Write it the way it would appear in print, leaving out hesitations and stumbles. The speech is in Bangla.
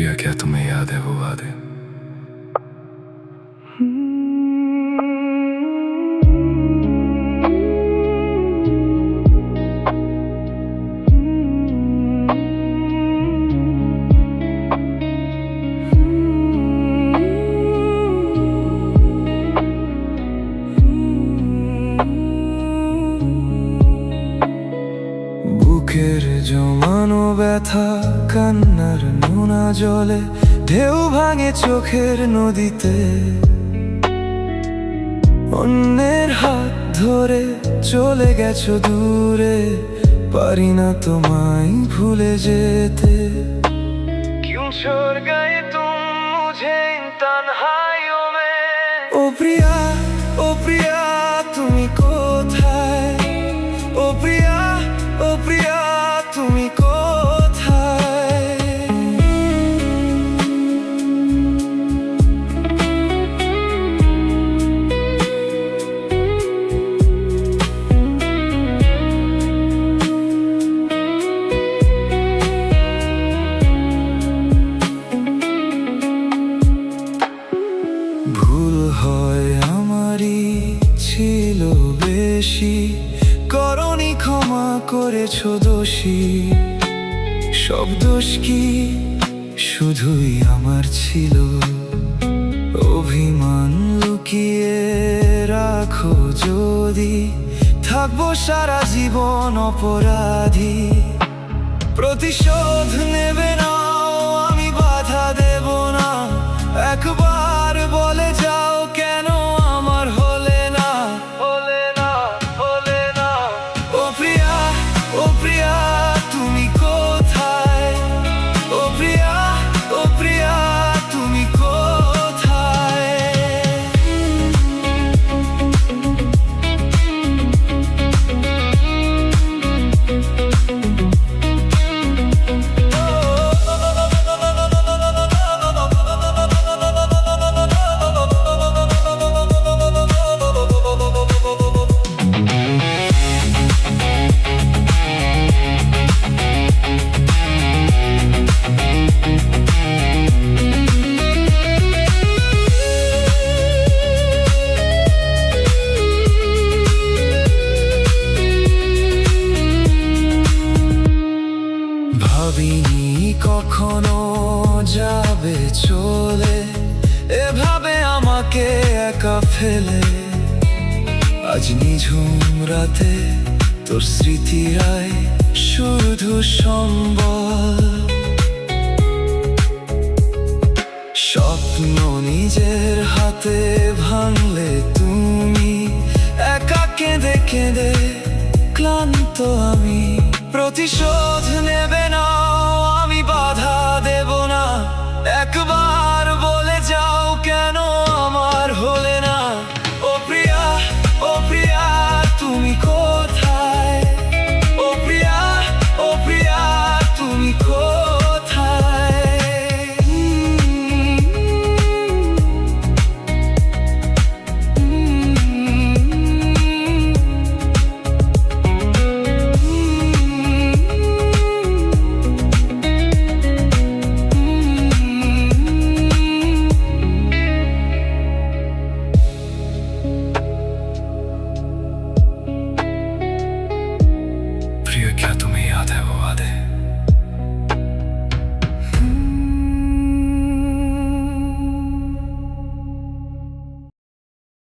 प्रिया क्या तुम्हें याद है वो वादे? বুকের জমানো ব্যথা কান্নার নোনা জলে ঢেউ ভাঙে চোখের নদীতে। অন্যের হাত ধরে চলে গেছো দূরে, পারি না তোমায় ভুলে যেতে। क्यों छोड़ गए तुम मुझे इन तन्हाइयों में? ও প্রিয়া তুমি কোথায়? ও প্রিয়া তুমি কোথায়? ভুল হয় আমারই ছিল বেশি, করনি ক্ষমা করেছো দোষী। সব দোষ কি শুধুই আমার ছিল? অভিমান লুকিয়ে রাখো যদি, থাকবো সারা জীবন অপরাধী। প্রতিশোধ নেবে নাও, আমি বাধা দেব না। একবার বলে যাও কেন আমার হলে না? ও প্রিয়া তুমি কোথায়? ও প্রিয়া তুমি কোথায়? ভাবিনি কখনো যাবে চলে, এভাবে আমাকে একা ফেলে। আজ নিঝুম রাতে তোর স্মৃতিরাই শুধু সম্বল। স্বপ্ন নিজের হাতে ভাঙলে তুমি, একা কেঁদে কেঁদে ক্লান্ত আমি। প্রতিশোধ নেবে